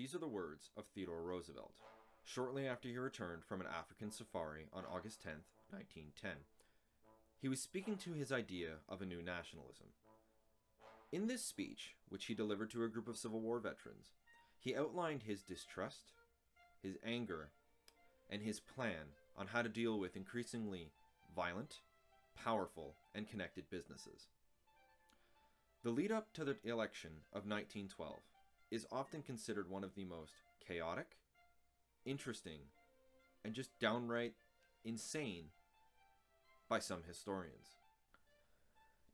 These are the words of Theodore Roosevelt, shortly after he returned from an African safari on August 10, 1910. He was speaking to his idea of a new nationalism. In this speech, which he delivered to a group of Civil War veterans, he outlined his distrust, his anger, and his plan on how to deal with increasingly violent, powerful, and connected businesses. The lead-up to the election of 1912 is often considered one of the most chaotic, interesting, and just downright insane by some historians.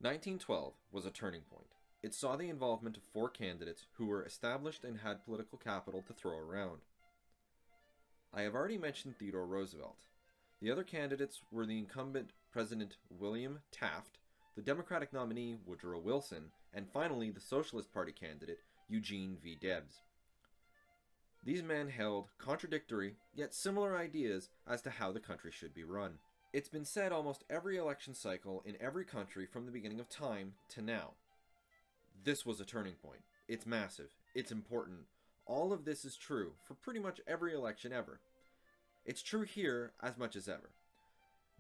1912 was a turning point. It saw the involvement of 4 candidates who were established and had political capital to throw around. I have already mentioned Theodore Roosevelt. The other candidates were the incumbent President William Taft, the Democratic nominee Woodrow Wilson, and finally the Socialist Party candidate Eugene Debs. These men held contradictory yet similar ideas as to how the country should be run. It's been said almost every election cycle in every country from the beginning of time to now. This was a turning point. It's massive. It's important. All of this is true for pretty much every election ever. It's true here as much as ever.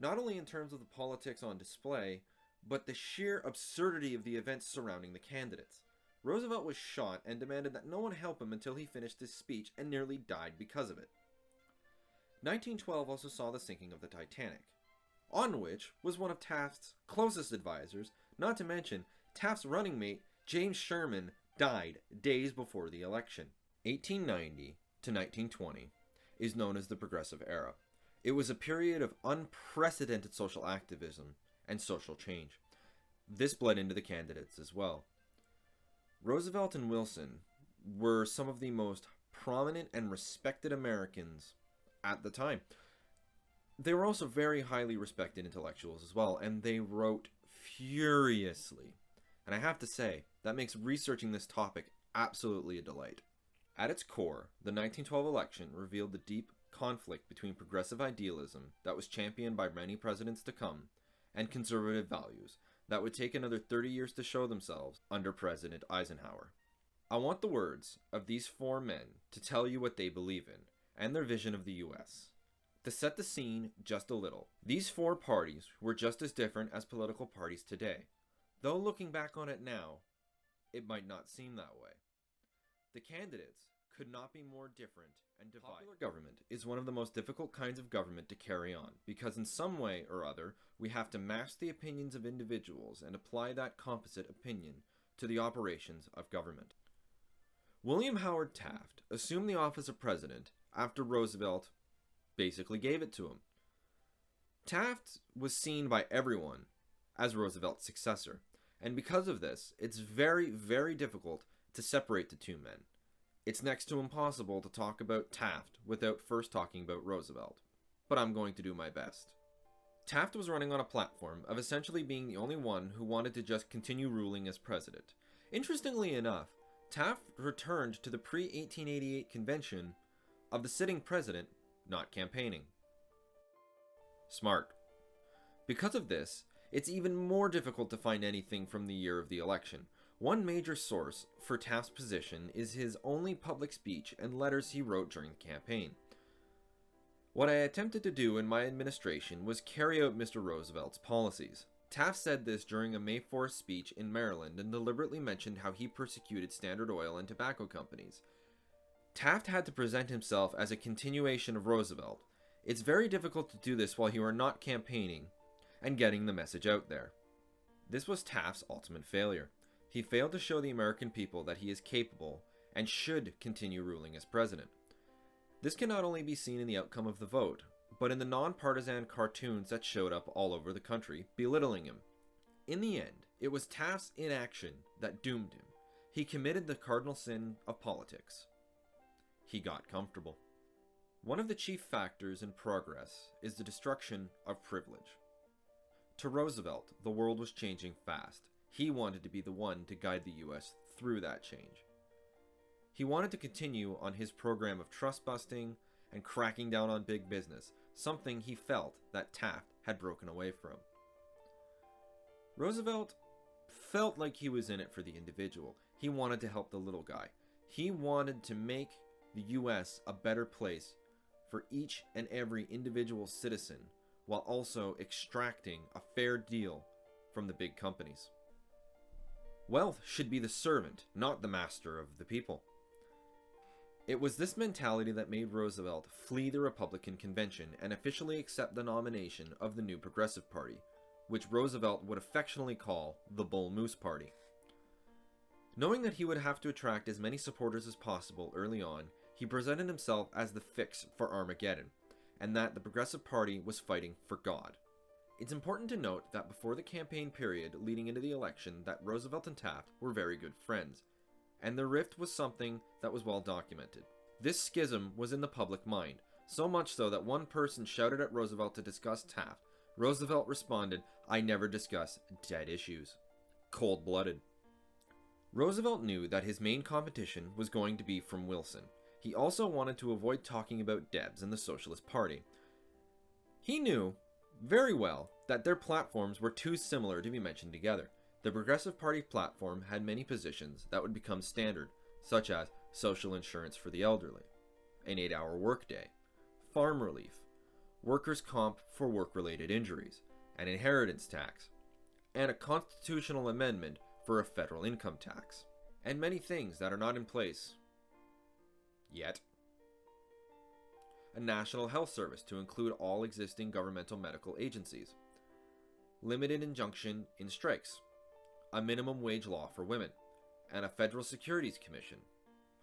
Not only in terms of the politics on display, but the sheer absurdity of the events surrounding the candidates. Roosevelt was shot and demanded that no one help him until he finished his speech and nearly died because of it. 1912 also saw the sinking of the Titanic, on which was one of Taft's closest advisors, not to mention Taft's running mate James Sherman died days before the election. 1890 to 1920 is known as the Progressive Era. It was a period of unprecedented social activism and social change. This bled into the candidates as well. Roosevelt and Wilson were some of the most prominent and respected Americans at the time. They were also very highly respected intellectuals as well, and they wrote furiously. And I have to say, that makes researching this topic absolutely a delight. At its core, the 1912 election revealed the deep conflict between progressive idealism that was championed by many presidents to come and conservative values that would take another 30 years to show themselves under President Eisenhower. I want the words of these 4 men to tell you what they believe in and their vision of the U.S. To set the scene just a little, these 4 parties were just as different as political parties today, though looking back on it now, it might not seem that way. The candidates could not be more different and divided. Popular government is one of the most difficult kinds of government to carry on, because in some way or other, we have to mask the opinions of individuals and apply that composite opinion to the operations of government. William Howard Taft assumed the office of president after Roosevelt basically gave it to him. Taft was seen by everyone as Roosevelt's successor, and because of this, it's very, very difficult to separate the 2 men. It's next to impossible to talk about Taft without first talking about Roosevelt, but I'm going to do my best. Taft was running on a platform of essentially being the only one who wanted to just continue ruling as president. Interestingly enough, Taft returned to the pre-1888 convention of the sitting president not campaigning. Smart. Because of this, it's even more difficult to find anything from the year of the election. One major source for Taft's position is his only public speech and letters he wrote during the campaign. What I attempted to do in my administration was carry out Mr. Roosevelt's policies. Taft said this during a May 4th speech in Maryland and deliberately mentioned how he persecuted Standard Oil and tobacco companies. Taft had to present himself as a continuation of Roosevelt. It's very difficult to do this while you are not campaigning and getting the message out there. This was Taft's ultimate failure. He failed to show the American people that he is capable and should continue ruling as president. This can not only be seen in the outcome of the vote, but in the nonpartisan cartoons that showed up all over the country belittling him. In the end, it was Taft's inaction that doomed him. He committed the cardinal sin of politics. He got comfortable. One of the chief factors in progress is the destruction of privilege. To Roosevelt, the world was changing fast. He wanted to be the one to guide the U.S. through that change. He wanted to continue on his program of trust busting and cracking down on big business, something he felt that Taft had broken away from. Roosevelt felt like he was in it for the individual. He wanted to help the little guy. He wanted to make the US a better place for each and every individual citizen, while also extracting a fair deal from the big companies. Wealth should be the servant, not the master of the people. It was this mentality that made Roosevelt flee the Republican convention and officially accept the nomination of the new Progressive Party, which Roosevelt would affectionately call the Bull Moose Party. Knowing that he would have to attract as many supporters as possible early on, he presented himself as the fix for Armageddon, and that the Progressive Party was fighting for God. It's important to note that before the campaign period leading into the election that Roosevelt and Taft were very good friends, and their rift was something that was well documented. This schism was in the public mind, so much so that one person shouted at Roosevelt to discuss Taft. Roosevelt responded, "I never discuss dead issues." Cold-blooded. Roosevelt knew that his main competition was going to be from Wilson. He also wanted to avoid talking about Debs and the Socialist Party. He knew very well that their platforms were too similar to be mentioned together. The Progressive Party platform had many positions that would become standard, such as social insurance for the elderly, an 8-hour workday, farm relief, workers' comp for work-related injuries, an inheritance tax, and a constitutional amendment for a federal income tax, and many things that are not in place yet. A national health service to include all existing governmental medical agencies, limited injunction in strikes, a minimum wage law for women, and a federal securities commission.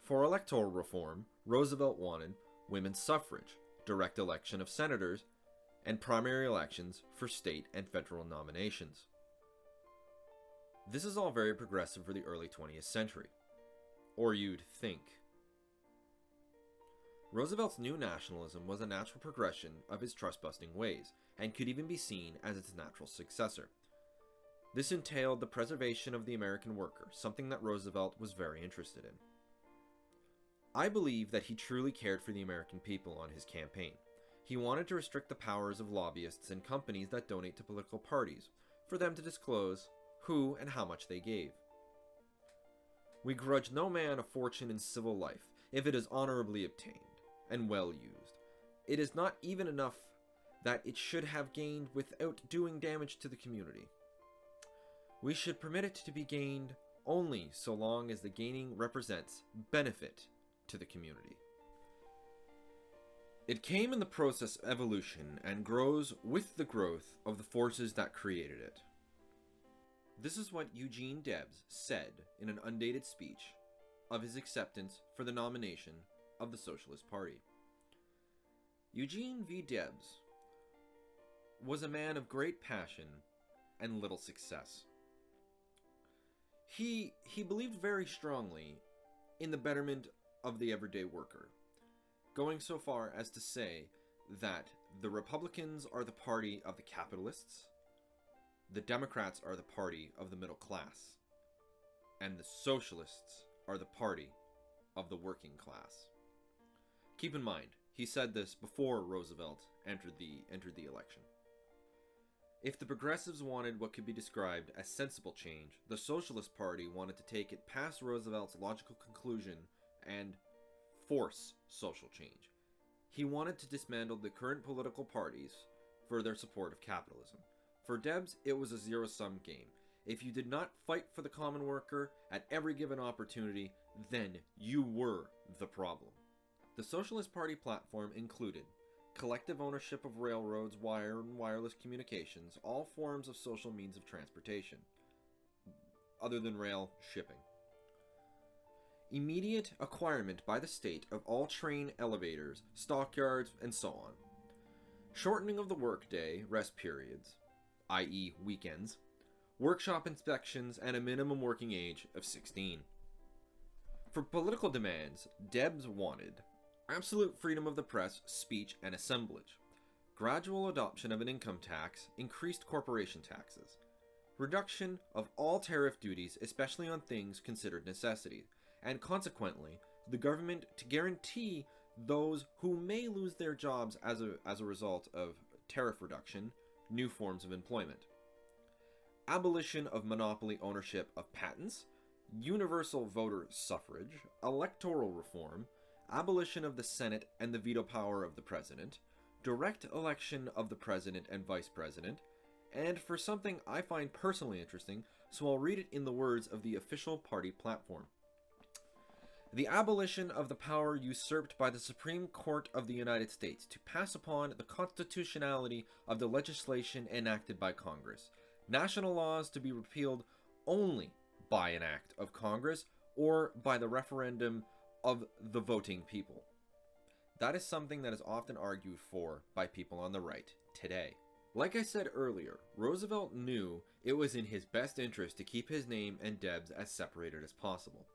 For electoral reform, Roosevelt wanted women's suffrage, direct election of senators, and primary elections for state and federal nominations. This is all very progressive for the early 20th century. Or you'd think. Roosevelt's new nationalism was a natural progression of his trust-busting ways, and could even be seen as its natural successor. This entailed the preservation of the American worker, something that Roosevelt was very interested in. I believe that he truly cared for the American people on his campaign. He wanted to restrict the powers of lobbyists and companies that donate to political parties, for them to disclose who and how much they gave. We grudge no man a fortune in civil life, if it is honorably obtained, and well used. It is not even enough that it should have gained without doing damage to the community. We should permit it to be gained only so long as the gaining represents benefit to the community. It came in the process of evolution and grows with the growth of the forces that created it. This is what Eugene Debs said in an undated speech of his acceptance for the nomination of the Socialist Party. Eugene V. Debs was a man of great passion and little success. He believed very strongly in the betterment of the everyday worker, going so far as to say that the Republicans are the party of the capitalists, the Democrats are the party of the middle class, and the Socialists are the party of the working class. Keep in mind, he said this before Roosevelt entered the election. If the progressives wanted what could be described as sensible change, the Socialist Party wanted to take it past Roosevelt's logical conclusion and force social change. He wanted to dismantle the current political parties for their support of capitalism. For Debs, it was a zero-sum game. If you did not fight for the common worker at every given opportunity, then you were the problem. The Socialist Party platform included collective ownership of railroads, wire and wireless communications, all forms of social means of transportation, other than rail shipping. Immediate acquirement by the state of all train elevators, stockyards, and so on. Shortening of the workday, rest periods, i.e. weekends, workshop inspections, and a minimum working age of 16. For political demands, Debs wanted absolute freedom of the press, speech, and assemblage, gradual adoption of an income tax, increased corporation taxes, reduction of all tariff duties, especially on things considered necessities, and consequently, the government to guarantee those who may lose their jobs as a result of tariff reduction, new forms of employment. Abolition of monopoly ownership of patents, universal voter suffrage, electoral reform, abolition of the Senate and the veto power of the President, direct election of the President and Vice President, and for something I find personally interesting, so I'll read it in the words of the official party platform. The abolition of the power usurped by the Supreme Court of the United States to pass upon the constitutionality of the legislation enacted by Congress. National laws to be repealed only by an act of Congress or by the referendum of the voting people. That is something that is often argued for by people on the right today. Like I said earlier, Roosevelt knew it was in his best interest to keep his name and Debs as separated as possible.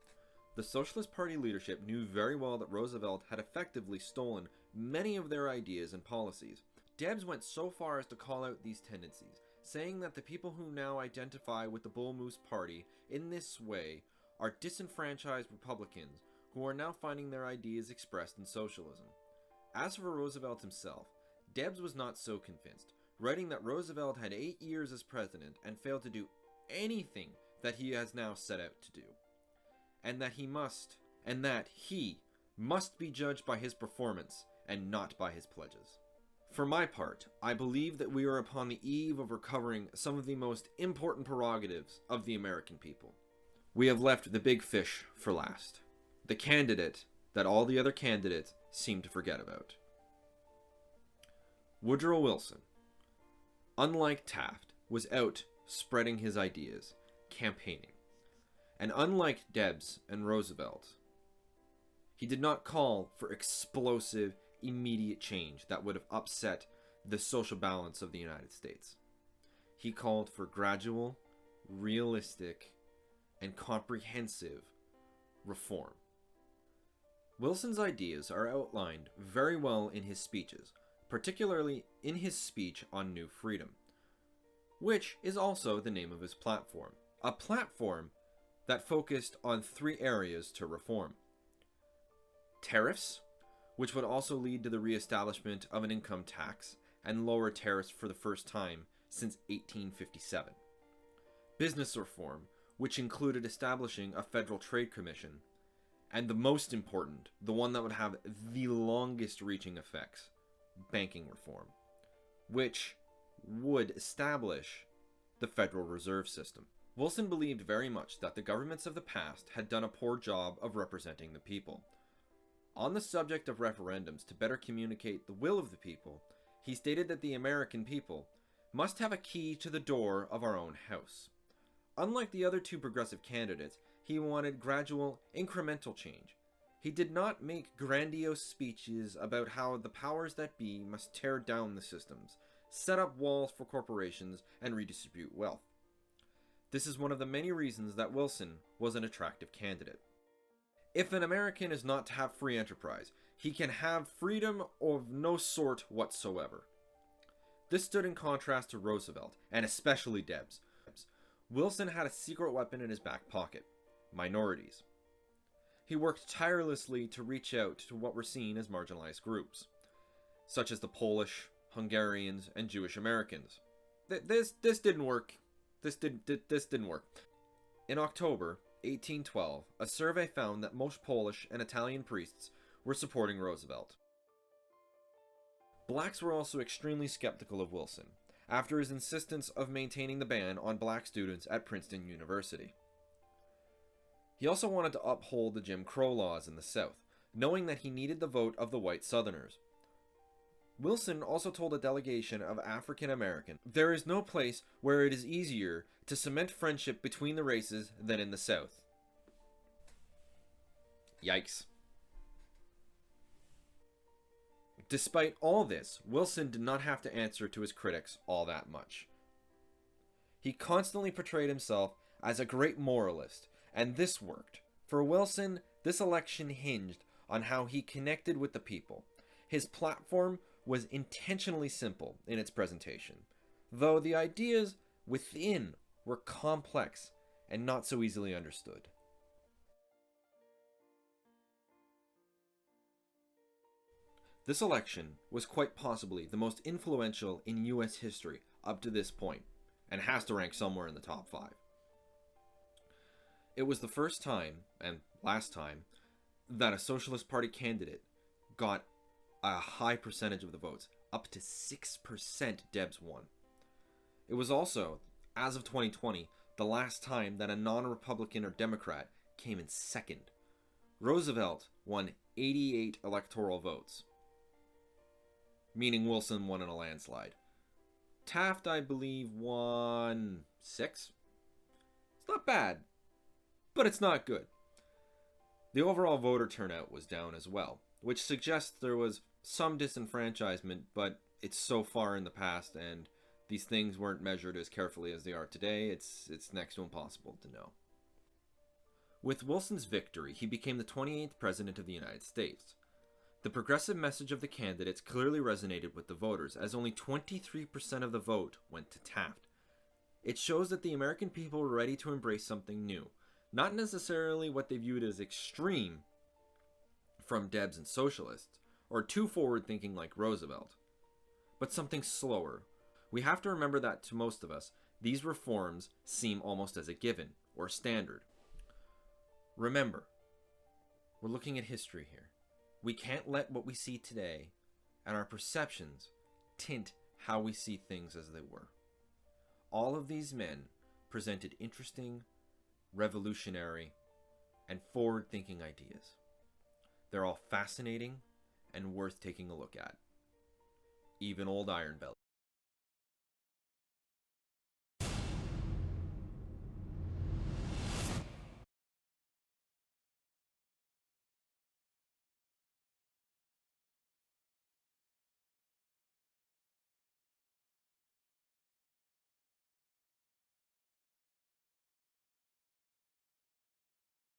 The Socialist Party leadership knew very well that Roosevelt had effectively stolen many of their ideas and policies. Debs went so far as to call out these tendencies, saying that the people who now identify with the Bull Moose Party in this way are disenfranchised Republicans who are now finding their ideas expressed in socialism. As for Roosevelt himself, Debs was not so convinced, writing that Roosevelt had 8 years as president and failed to do anything that he has now set out to do, and that he must be judged by his performance and not by his pledges. For my part, I believe that we are upon the eve of recovering some of the most important prerogatives of the American people. We have left the big fish for last, the candidate that all the other candidates seem to forget about. Woodrow Wilson, unlike Taft, was out spreading his ideas, campaigning. And unlike Debs and Roosevelt, he did not call for explosive, immediate change that would have upset the social balance of the United States. He called for gradual, realistic, and comprehensive reform. Wilson's ideas are outlined very well in his speeches, particularly in his speech on New Freedom, which is also the name of his platform. A platform that focused on 3 areas to reform. Tariffs, which would also lead to the reestablishment of an income tax and lower tariffs for the first time since 1857. Business reform, which included establishing a federal trade commission, and the most important, the one that would have the longest reaching effects, banking reform, which would establish the Federal Reserve System. Wilson believed very much that the governments of the past had done a poor job of representing the people. On the subject of referendums to better communicate the will of the people, he stated that the American people must have a key to the door of our own house. Unlike the other 2 progressive candidates, he wanted gradual, incremental change. He did not make grandiose speeches about how the powers that be must tear down the systems, set up walls for corporations, and redistribute wealth. This is one of the many reasons that Wilson was an attractive candidate. If an American is not to have free enterprise, he can have freedom of no sort whatsoever. This stood in contrast to Roosevelt, and especially Debs. Wilson had a secret weapon in his back pocket: minorities. He worked tirelessly to reach out to what were seen as marginalized groups, such as the Polish, Hungarians, and Jewish Americans. This didn't work. This didn't work. In October 1812, a survey found that most Polish and Italian priests were supporting Roosevelt. Blacks were also extremely skeptical of Wilson, after his insistence of maintaining the ban on black students at Princeton University. He also wanted to uphold the Jim Crow laws in the South, knowing that he needed the vote of the white Southerners. Wilson also told a delegation of African Americans, "There is no place where it is easier to cement friendship between the races than in the South." Yikes. Despite all this, Wilson did not have to answer to his critics all that much. He constantly portrayed himself as a great moralist, and this worked. For Wilson, this election hinged on how he connected with the people. His platform was intentionally simple in its presentation, though the ideas within were complex and not so easily understood. This election was quite possibly the most influential in US history up to this point, and has to rank somewhere in the top 5. It was the first time, and last time, that a Socialist Party candidate got a high percentage of the votes. Up to 6% Debs won. It was also, as of 2020, the last time that a non-Republican or Democrat came in second. Roosevelt won 88 electoral votes, meaning Wilson won in a landslide. Taft, I believe, won 6. It's not bad, but it's not good. The overall voter turnout was down as well, which suggests there was some disenfranchisement, but it's so far in the past and these things weren't measured as carefully as they are today, it's next to impossible to know. With Wilson's victory, he became the 28th President of the United States. The progressive message of the candidates clearly resonated with the voters, as only 23% of the vote went to Taft. It shows that the American people were ready to embrace something new, not necessarily what they viewed as extreme from Debs and socialists, or too forward-thinking like Roosevelt, but something slower. We have to remember that to most of us, these reforms seem almost as a given, or standard. Remember, we're looking at history here. We can't let what we see today and our perceptions tint how we see things as they were. All of these men presented interesting, revolutionary, and forward-thinking ideas. They're all fascinating and worth taking a look at. Even old Iron Belly.